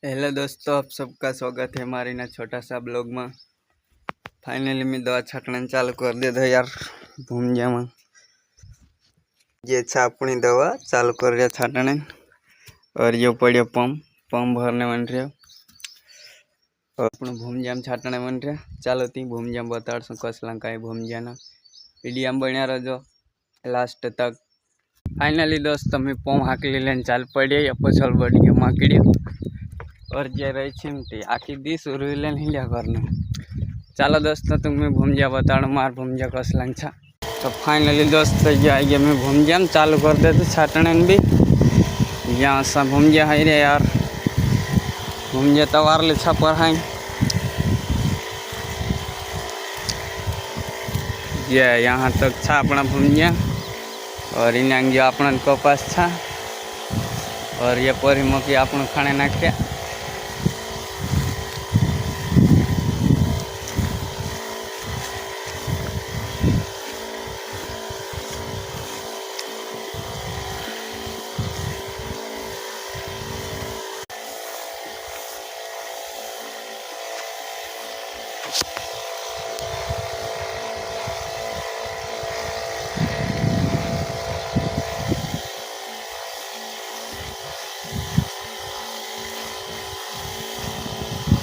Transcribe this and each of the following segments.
Hello दोस्तों, आप सबका स्वागत है हमारे ना छोटा सा ब्लॉग में। फाइनली मैं दवा छाटना चालू कर दे दो यार। भूंजा में ये अपनी दवा चालू कर रहा छाटने। और ये पड़ियो पंप भरने मन रहा। और अपने भूंजा में छाटने मन रहा। चलो ती भूंजा में बता कसला का भूंजा ना वीडियो में बना रहो लास्ट तक। फाइनली दोस्त मैं पंप हाकली लेने चाल पड़े या पछल बढ़ गया माकड़ियो। और जे रही छिमती आखी दी शुरू लिया करने। चलो दोस्तों तुम्हें भूंजा बताड़ मार भूंजा कसला छा। तो फाइनली दोस्त ये आइए मैं भूंजा में चालू कर देते छाटने भी। यहाँ सा भूंजा है रे यार। भूंजा तवार ले छा पढ़ाई ये यहाँ तक छा अपना भूंजा। और इन जो अपना कपास छा। और ये परी मकी अपन खाने नाख्या।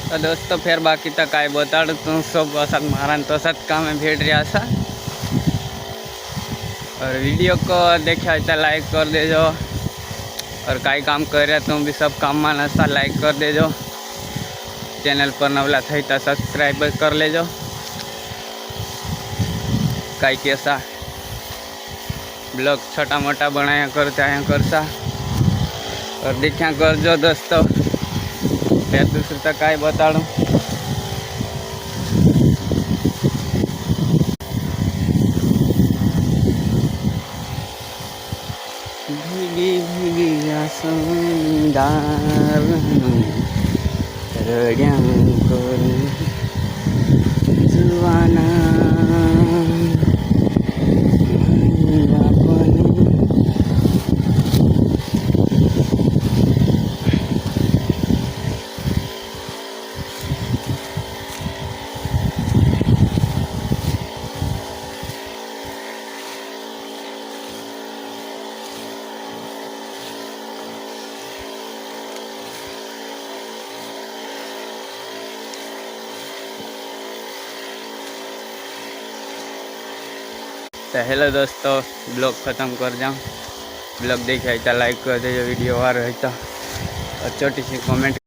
तो दोस्तों फिर बाकी तक आई बता तुम सब असत मारा तो सत काम में भेट रहा था। और वीडियो को देखा तो लाइक कर देजो। और कई काम कर रहे तुम भी सब काम में नशा लाइक कर देजो। चैनल पर नवला थी तो सब्सक्राइब कर लेजो। कई कैसा ब्लॉग छोटा मोटा बनाया करता है करसा। और देखा करजो दोस्तों। फिर दूसरे तक आई बता दूँ। भीगी भीगी आसमानदार रड़ियां कर जुआना तो हेलो दोस्तों, ब्लॉग ख़त्म कर जाऊँ। ब्लॉग देखा तो लाइक कर दीजिए। वीडियो आ रहा है तो छोटी सी कमेंट